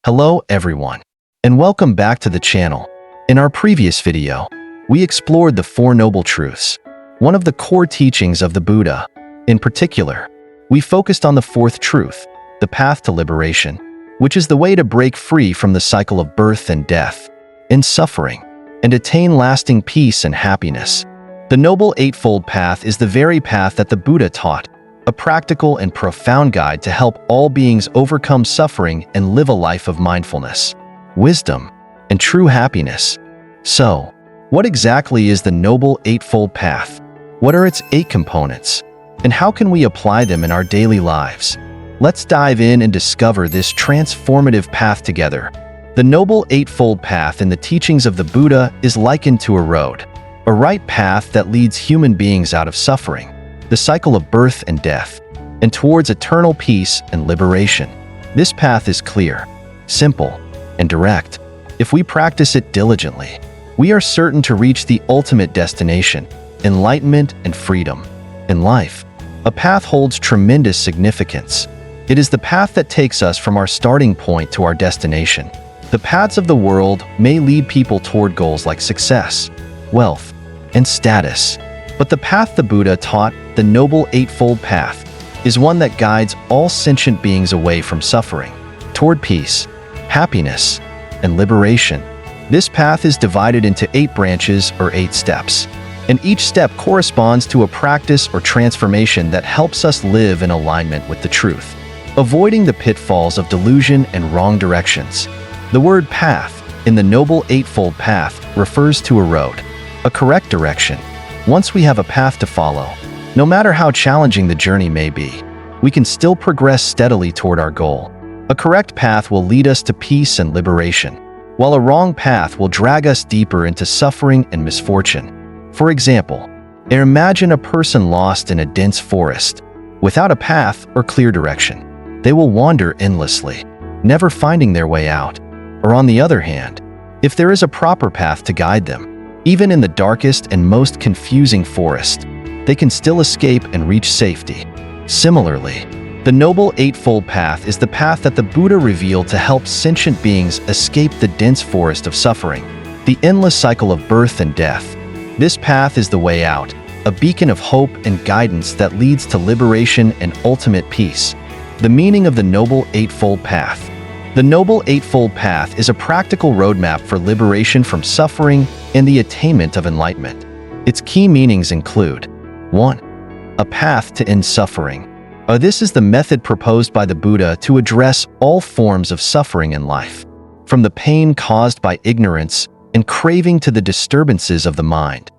Hello everyone, and welcome back to the channel. In our previous video, we explored the Four Noble Truths, one of the core teachings of the Buddha. In particular, we focused on the fourth truth, the path to liberation, which is the way to break free from the cycle of birth and death, and suffering, and attain lasting peace and happiness. The Noble Eightfold Path is the very path that the Buddha taught, a practical and profound guide to help all beings overcome suffering and live a life of mindfulness, wisdom, and true happiness. So, what exactly is the Noble Eightfold Path? What are its 8 components? And how can we apply them in our daily lives? Let's dive in and discover this transformative path together. The Noble Eightfold Path in the teachings of the Buddha is likened to a road, a right path that leads human beings out of suffering, the cycle of birth and death, and towards eternal peace and liberation. This path is clear, simple, and direct. If we practice it diligently, we are certain to reach the ultimate destination, enlightenment and freedom. In life, a path holds tremendous significance. It is the path that takes us from our starting point to our destination. The paths of the world may lead people toward goals like success, wealth, and status. But the path the Buddha taught, the Noble Eightfold Path, is one that guides all sentient beings away from suffering, toward peace, happiness, and liberation. This path is divided into 8 branches or 8 steps, and each step corresponds to a practice or transformation that helps us live in alignment with the truth, avoiding the pitfalls of delusion and wrong directions. The word path in the Noble Eightfold Path refers to a road, a correct direction. Once we have a path to follow, no matter how challenging the journey may be, we can still progress steadily toward our goal. A correct path will lead us to peace and liberation, while a wrong path will drag us deeper into suffering and misfortune. For example, imagine a person lost in a dense forest, without a path or clear direction. They will wander endlessly, never finding their way out. Or on the other hand, if there is a proper path to guide them, even in the darkest and most confusing forest, they can still escape and reach safety. Similarly, the Noble Eightfold Path is the path that the Buddha revealed to help sentient beings escape the dense forest of suffering, the endless cycle of birth and death. This path is the way out, a beacon of hope and guidance that leads to liberation and ultimate peace. The meaning of the Noble Eightfold Path. The Noble Eightfold Path is a practical roadmap for liberation from suffering and the attainment of enlightenment. Its key meanings include: 1. A path to end suffering. This is the method proposed by the Buddha to address all forms of suffering in life, from the pain caused by ignorance and craving to the disturbances of the mind.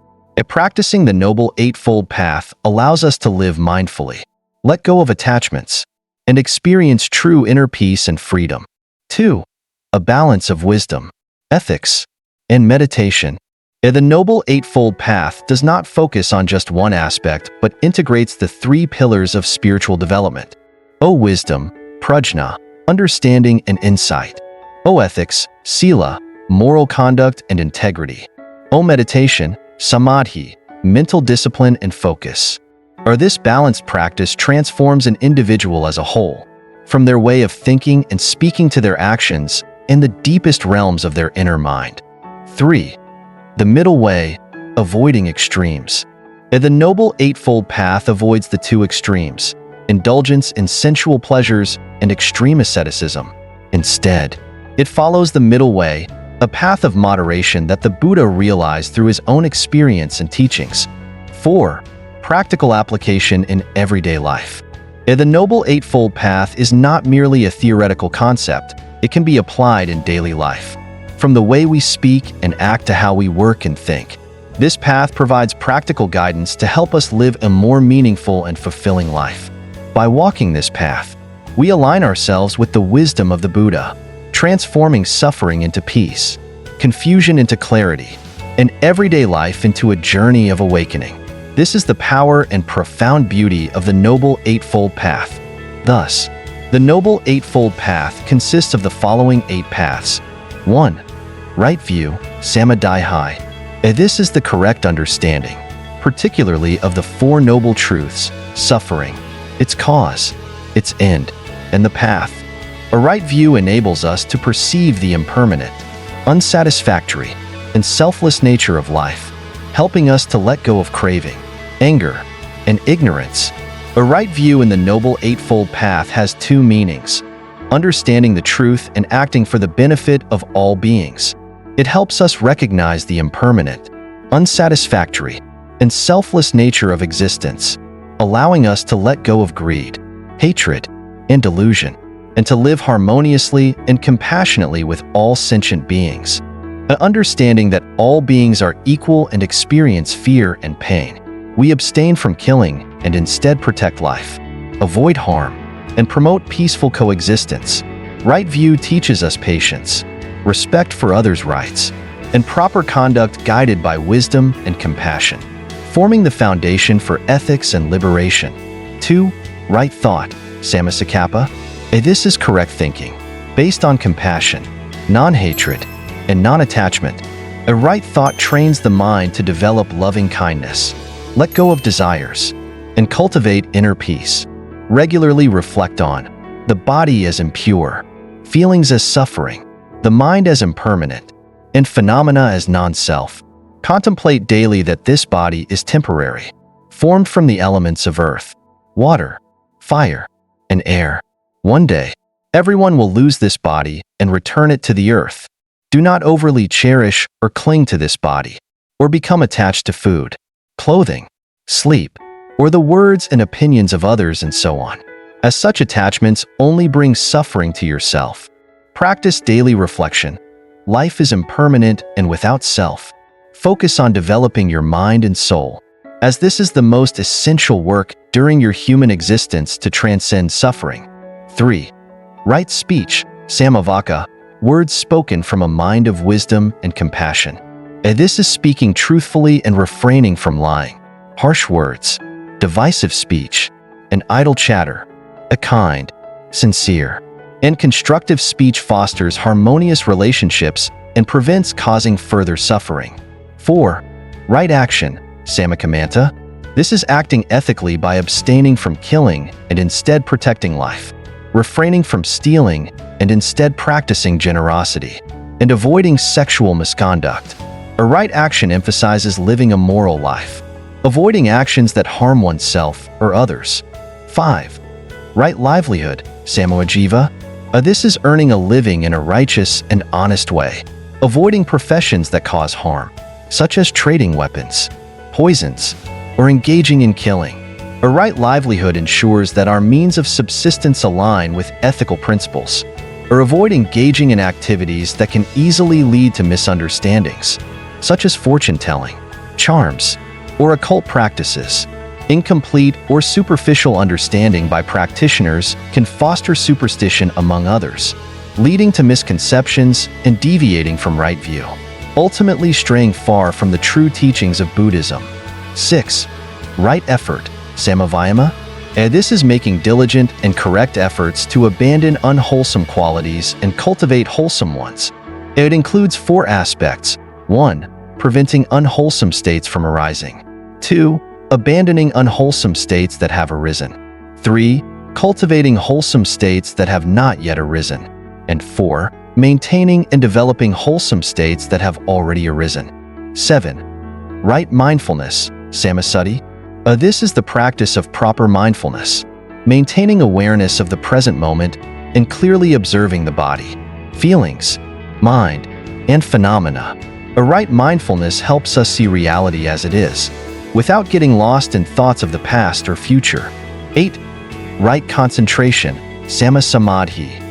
Practicing the Noble Eightfold Path allows us to live mindfully, let go of attachments, and experience true inner peace and freedom. 2. A balance of wisdom, ethics, and meditation. The Noble Eightfold Path does not focus on just one aspect, but integrates the 3 pillars of spiritual development. O wisdom, prajna, understanding and insight. O ethics, sila, moral conduct and integrity. O meditation, samadhi, mental discipline and focus. This balanced practice transforms an individual as a whole, from their way of thinking and speaking to their actions in the deepest realms of their inner mind. 3. The middle way, avoiding extremes. The Noble Eightfold Path avoids the 2 extremes, indulgence in sensual pleasures and extreme asceticism. Instead, it follows the middle way, a path of moderation that the Buddha realized through his own experience and teachings. 4. Practical application in everyday life. The Noble Eightfold Path is not merely a theoretical concept, it can be applied in daily life. From the way we speak and act to how we work and think, this path provides practical guidance to help us live a more meaningful and fulfilling life. By walking this path, we align ourselves with the wisdom of the Buddha, transforming suffering into peace, confusion into clarity, and everyday life into a journey of awakening. This is the power and profound beauty of the Noble Eightfold Path. Thus, the Noble Eightfold Path consists of the following 8 paths. 1. Right view, samadhi. This is the correct understanding, particularly of the 4 Noble Truths, suffering, its cause, its end, and the path. A right view enables us to perceive the impermanent, unsatisfactory, and selfless nature of life, helping us to let go of craving, anger, and ignorance. A right view in the Noble Eightfold Path has two meanings: understanding the truth and acting for the benefit of all beings. It helps us recognize the impermanent, unsatisfactory, and selfless nature of existence, allowing us to let go of greed, hatred, and delusion, and to live harmoniously and compassionately with all sentient beings. An understanding that all beings are equal and experience fear and pain, we abstain from killing and instead protect life, avoid harm, and promote peaceful coexistence. Right view teaches us patience, respect for others' rights, and proper conduct guided by wisdom and compassion, forming the foundation for ethics and liberation. 2. Right thought, Sammasakappa. This is correct thinking, based on compassion, non-hatred, and non-attachment. A right thought trains the mind to develop loving kindness, let go of desires, and cultivate inner peace. Regularly reflect on the body as impure, feelings as suffering, the mind as impermanent, and phenomena as non-self. Contemplate daily that this body is temporary, formed from the elements of earth, water, fire, and air. One day, everyone will lose this body and return it to the earth. Do not overly cherish or cling to this body, or become attached to food, clothing, sleep, or the words and opinions of others and so on, as such attachments only bring suffering to yourself. Practice daily reflection. Life is impermanent and without self. Focus on developing your mind and soul, as this is the most essential work during your human existence to transcend suffering. 3. Right speech, Samavaka, words spoken from a mind of wisdom and compassion. This is speaking truthfully and refraining from lying, harsh words, divisive speech, and idle chatter. A kind, sincere, and constructive speech fosters harmonious relationships and prevents causing further suffering. 4. Right action, Samakamanta. This is acting ethically by abstaining from killing and instead protecting life, refraining from stealing and instead practicing generosity, and avoiding sexual misconduct. A right action emphasizes living a moral life, avoiding actions that harm oneself or others. 5. Right livelihood, Samoajiva. This is earning a living in a righteous and honest way, avoiding professions that cause harm, such as trading weapons, poisons, or engaging in killing. A right livelihood ensures that our means of subsistence align with ethical principles, or avoid engaging in activities that can easily lead to misunderstandings, such as fortune-telling, charms, or occult practices. Incomplete or superficial understanding by practitioners can foster superstition among others, leading to misconceptions and deviating from right view, ultimately straying far from the true teachings of Buddhism. 6. Right effort, Samavayama. This is making diligent and correct efforts to abandon unwholesome qualities and cultivate wholesome ones. It includes 4 aspects. 1. Preventing unwholesome states from arising. 2. Abandoning unwholesome states that have arisen. 3. Cultivating wholesome states that have not yet arisen. And 4. Maintaining and developing wholesome states that have already arisen. 7. Right mindfulness, Samasati. This is the practice of proper mindfulness, maintaining awareness of the present moment and clearly observing the body, feelings, mind, and phenomena. A right mindfulness helps us see reality as it is, without getting lost in thoughts of the past or future. 8. Right concentration, Sammasamadhi.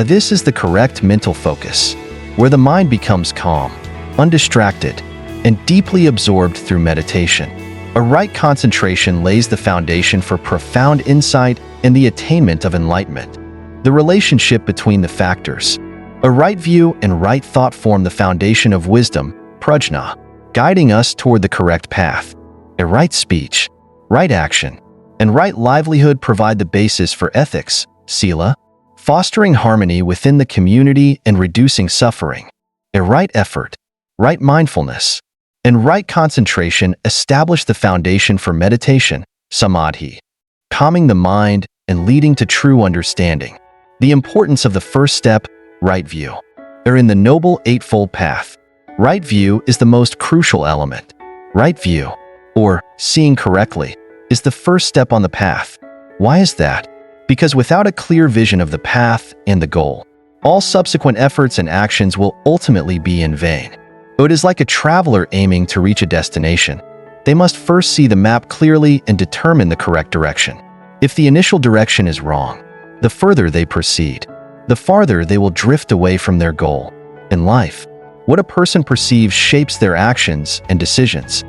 This is the correct mental focus, where the mind becomes calm, undistracted, and deeply absorbed through meditation. A right concentration lays the foundation for profound insight and the attainment of enlightenment. The relationship between the factors, a right view and right thought form the foundation of wisdom, prajna, guiding us toward the correct path. A right speech, right action, and right livelihood provide the basis for ethics, sila, fostering harmony within the community and reducing suffering. A right effort, right mindfulness, and right concentration establish the foundation for meditation, samadhi, calming the mind and leading to true understanding. The importance of the first step, right view. In the Noble Eightfold Path, right view is the most crucial element. Right view, or seeing correctly, is the first step on the path. Why is that? Because without a clear vision of the path and the goal, all subsequent efforts and actions will ultimately be in vain. It is like a traveler aiming to reach a destination. They must first see the map clearly and determine the correct direction. If the initial direction is wrong, the further they proceed, the farther they will drift away from their goal. In life, what a person perceives shapes their actions and decisions.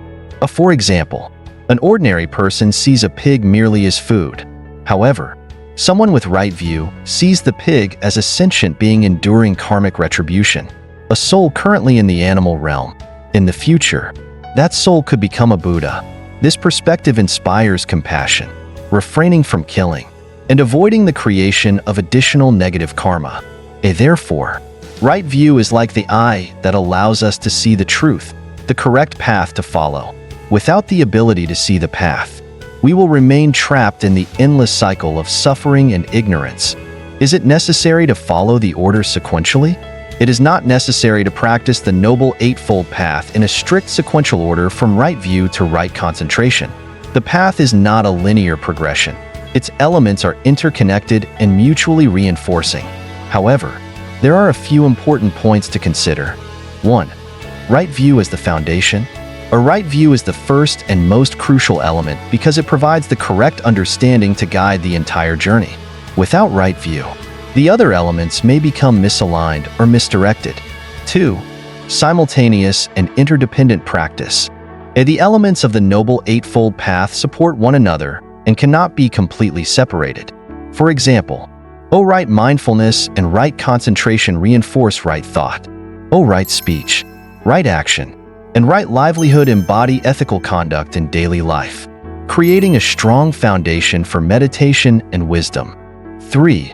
For example, an ordinary person sees a pig merely as food. However, someone with right view sees the pig as a sentient being enduring karmic retribution, a soul currently in the animal realm. In the future, that soul could become a Buddha. This perspective inspires compassion, refraining from killing, and avoiding the creation of additional negative karma. Therefore, right view is like the eye that allows us to see the truth, the correct path to follow. Without the ability to see the path, we will remain trapped in the endless cycle of suffering and ignorance. Is it necessary to follow the order sequentially? It is not necessary to practice the Noble Eightfold Path in a strict sequential order from right view to right concentration. The path is not a linear progression. Its elements are interconnected and mutually reinforcing. However, there are a few important points to consider. 1. Right view as the foundation. A right view is the first and most crucial element because it provides the correct understanding to guide the entire journey. Without right view, the other elements may become misaligned or misdirected. 2. Simultaneous and interdependent practice. The elements of the Noble Eightfold Path support one another and cannot be completely separated. For example, right mindfulness and right concentration reinforce right thought. Right speech, right action, and right livelihood embody ethical conduct in daily life, creating a strong foundation for meditation and wisdom. 3.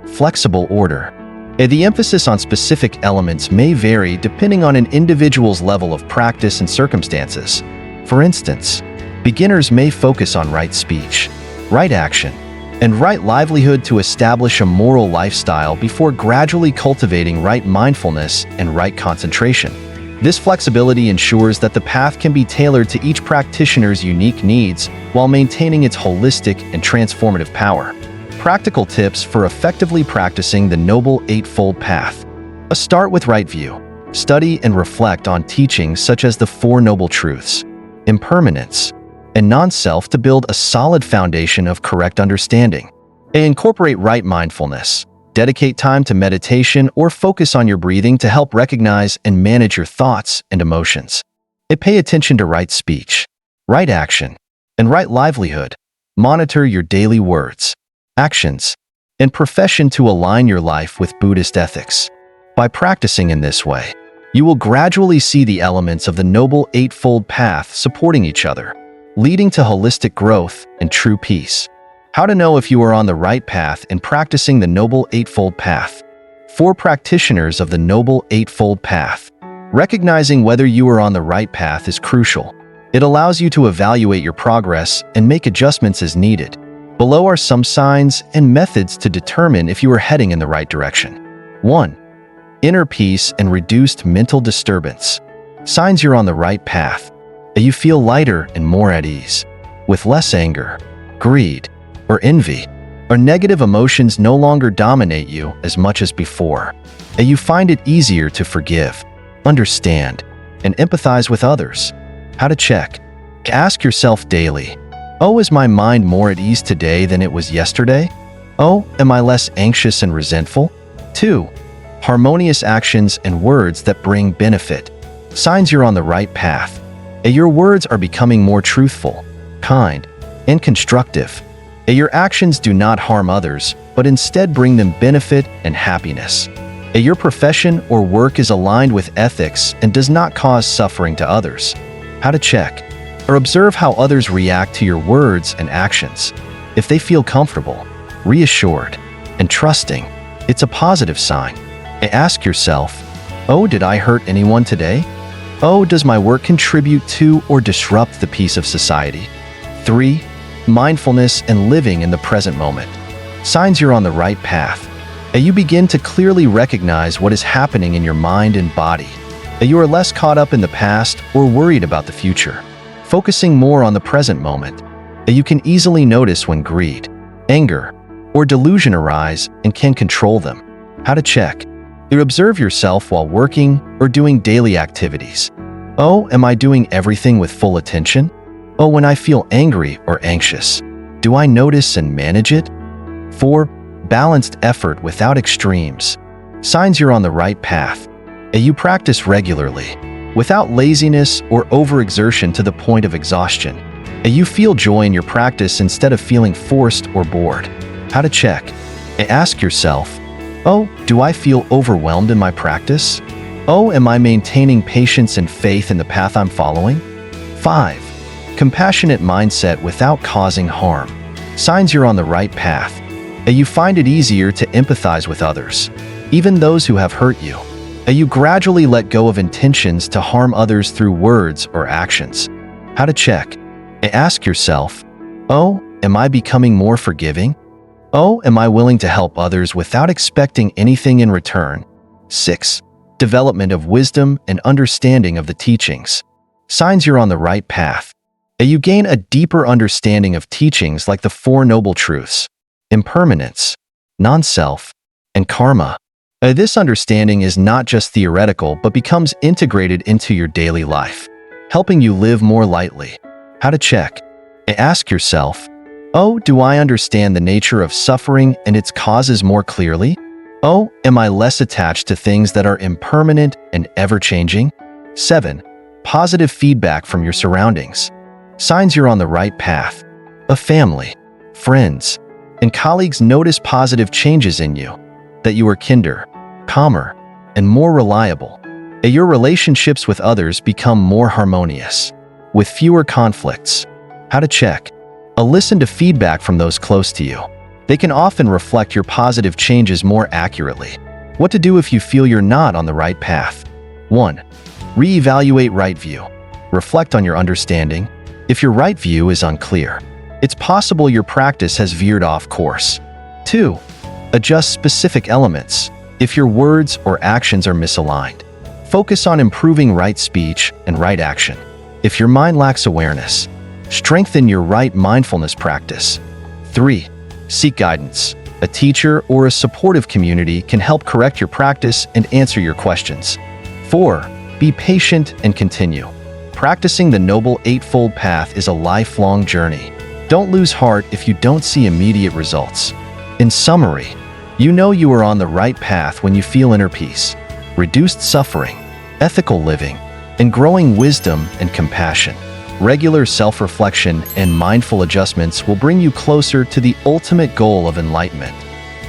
Flexible order. The emphasis on specific elements may vary depending on an individual's level of practice and circumstances. For instance, beginners may focus on right speech, right action, and right livelihood to establish a moral lifestyle before gradually cultivating right mindfulness and right concentration. This flexibility ensures that the path can be tailored to each practitioner's unique needs while maintaining its holistic and transformative power. Practical tips for effectively practicing the Noble Eightfold Path. Start with right view. Study and reflect on teachings such as the Four Noble Truths, impermanence, and non-self to build a solid foundation of correct understanding. Incorporate right mindfulness. Dedicate time to meditation or focus on your breathing to help recognize and manage your thoughts and emotions. Pay attention to right speech, right action, and right livelihood. Monitor your daily words, actions, and profession to align your life with Buddhist ethics. By practicing in this way, you will gradually see the elements of the Noble Eightfold Path supporting each other, leading to holistic growth and true peace. How to know if you are on the right path in practicing the Noble Eightfold Path. For practitioners of the Noble Eightfold Path, recognizing whether you are on the right path is crucial. It allows you to evaluate your progress and make adjustments as needed. Below are some signs and methods to determine if you are heading in the right direction. 1. Inner peace and reduced mental disturbance. Signs you're on the right path. You feel lighter and more at ease, with less anger, greed, or envy, or negative emotions no longer dominate you as much as before. You find it easier to forgive, understand, and empathize with others. How to check. Ask yourself daily, is my mind more at ease today than it was yesterday? Am I less anxious and resentful? 2. Harmonious actions and words that bring benefit. Signs you're on the right path. Your words are becoming more truthful, kind, and constructive. Your actions do not harm others, but instead bring them benefit and happiness. Your profession or work is aligned with ethics and does not cause suffering to others. How to check. Observe how others react to your words and actions. If they feel comfortable, reassured, and trusting, it's a positive sign. Ask yourself, did I hurt anyone today? Does my work contribute to or disrupt the peace of society? 3. Mindfulness and living in the present moment. Signs you're on the right path. You begin to clearly recognize what is happening in your mind and body. You are less caught up in the past or worried about the future, focusing more on the present moment. You can easily notice when greed, anger, or delusion arise and can control them. How to check. You observe yourself while working or doing daily activities. Oh, am I doing everything with full attention? Oh, when I feel angry or anxious, do I notice and manage it? 4. Balanced effort without extremes. Signs you're on the right path. You practice regularly, without laziness or overexertion to the point of exhaustion. You feel joy in your practice instead of feeling forced or bored. How to check. Ask yourself, oh, do I feel overwhelmed in my practice? Oh, am I maintaining patience and faith in the path I'm following? 5. Compassionate mindset without causing harm. Signs you're on the right path. You find it easier to empathize with others, even those who have hurt you. You gradually let go of intentions to harm others through words or actions. How to check. Ask yourself, oh, am I becoming more forgiving? Oh, am I willing to help others without expecting anything in return? 6. Development of wisdom and understanding of the teachings. Signs you're on the right path. You gain a deeper understanding of teachings like the Four Noble Truths, impermanence, non-self, and karma. This understanding is not just theoretical but becomes integrated into your daily life, helping you live more lightly. How to check. Ask yourself, oh, do I understand the nature of suffering and its causes more clearly? Oh, am I less attached to things that are impermanent and ever-changing? 7. Positive feedback from your surroundings. Signs you're on the right path. A family, friends, and colleagues notice positive changes in you, that you are kinder, calmer, and more reliable. Your relationships with others become more harmonious, with fewer conflicts. How to check. Listen to feedback from those close to you. They can often reflect your positive changes more accurately. What to do if you feel you're not on the right path. 1. Reevaluate right view. Reflect on your understanding. If your right view is unclear, it's possible your practice has veered off course. 2. Adjust specific elements. If your words or actions are misaligned, focus on improving right speech and right action. If your mind lacks awareness, strengthen your right mindfulness practice. 3. Seek guidance. A teacher or a supportive community can help correct your practice and answer your questions. 4. Be patient and continue. Practicing the Noble Eightfold Path is a lifelong journey. Don't lose heart if you don't see immediate results. In summary, you know you are on the right path when you feel inner peace, reduced suffering, ethical living, and growing wisdom and compassion. Regular self-reflection and mindful adjustments will bring you closer to the ultimate goal of enlightenment.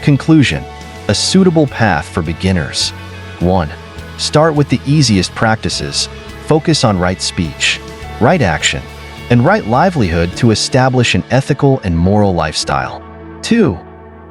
Conclusion: a suitable path for beginners. 1. Start with the easiest practices. Focus on right speech, right action, and right livelihood to establish an ethical and moral lifestyle. 2.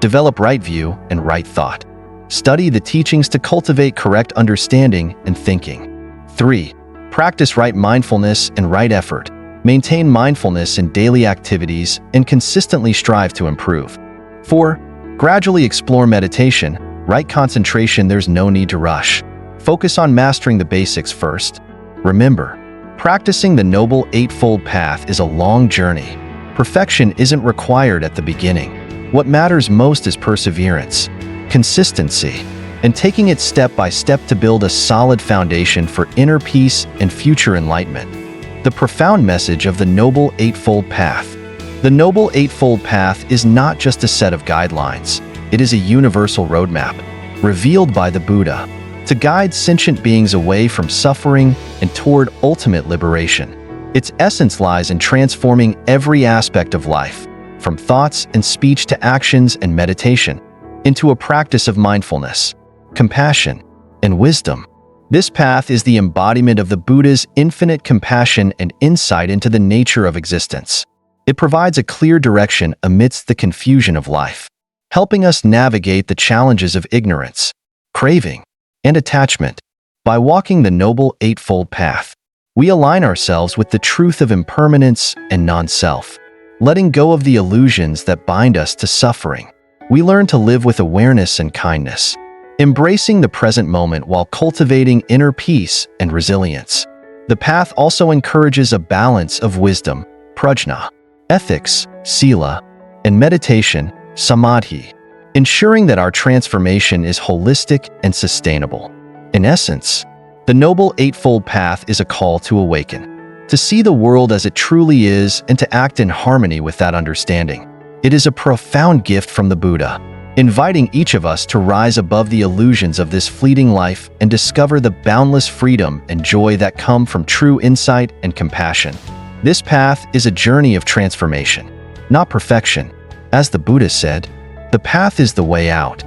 Develop right view and right thought. Study the teachings to cultivate correct understanding and thinking. 3. Practice right mindfulness and right effort. Maintain mindfulness in daily activities and consistently strive to improve. 4. Gradually explore meditation, right concentration. There's no need to rush. Focus on mastering the basics first. Remember, practicing the Noble Eightfold Path is a long journey. Perfection isn't required at the beginning. What matters most is perseverance, consistency, and taking it step by step to build a solid foundation for inner peace and future enlightenment. The profound message of the Noble Eightfold Path. The Noble Eightfold Path is not just a set of guidelines. It is a universal roadmap, revealed by the Buddha, to guide sentient beings away from suffering and toward ultimate liberation. Its essence lies in transforming every aspect of life, from thoughts and speech to actions and meditation, into a practice of mindfulness, compassion, and wisdom. This path is the embodiment of the Buddha's infinite compassion and insight into the nature of existence. It provides a clear direction amidst the confusion of life, helping us navigate the challenges of ignorance, craving, and attachment. By walking the Noble Eightfold Path, we align ourselves with the truth of impermanence and non-self, letting go of the illusions that bind us to suffering. We learn to live with awareness and kindness, embracing the present moment while cultivating inner peace and resilience. The path also encourages a balance of wisdom, prajna, ethics, sila, and meditation, samadhi, ensuring that our transformation is holistic and sustainable. In essence, the Noble Eightfold Path is a call to awaken, to see the world as it truly is and to act in harmony with that understanding. It is a profound gift from the Buddha, inviting each of us to rise above the illusions of this fleeting life and discover the boundless freedom and joy that come from true insight and compassion. This path is a journey of transformation, not perfection. As the Buddha said, the path is the way out.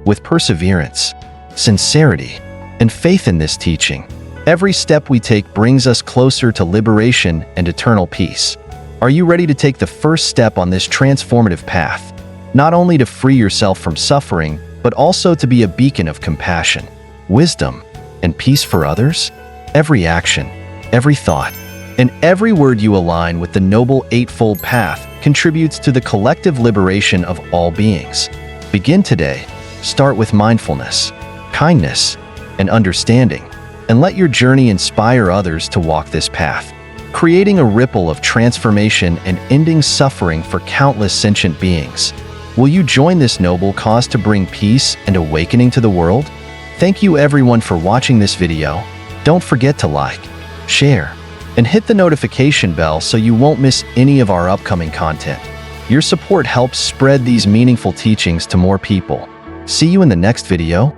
With perseverance, sincerity, and faith in this teaching, every step we take brings us closer to liberation and eternal peace. Are you ready to take the first step on this transformative path? Not only to free yourself from suffering, but also to be a beacon of compassion, wisdom, and peace for others? Every action, every thought, and every word you align with the Noble Eightfold Path contributes to the collective liberation of all beings. Begin today. Start with mindfulness, kindness, and understanding, and let your journey inspire others to walk this path, creating a ripple of transformation and ending suffering for countless sentient beings. Will you join this noble cause to bring peace and awakening to the world? Thank you everyone for watching this video. Don't forget to like, share, and hit the notification bell so you won't miss any of our upcoming content. Your support helps spread these meaningful teachings to more people. See you in the next video.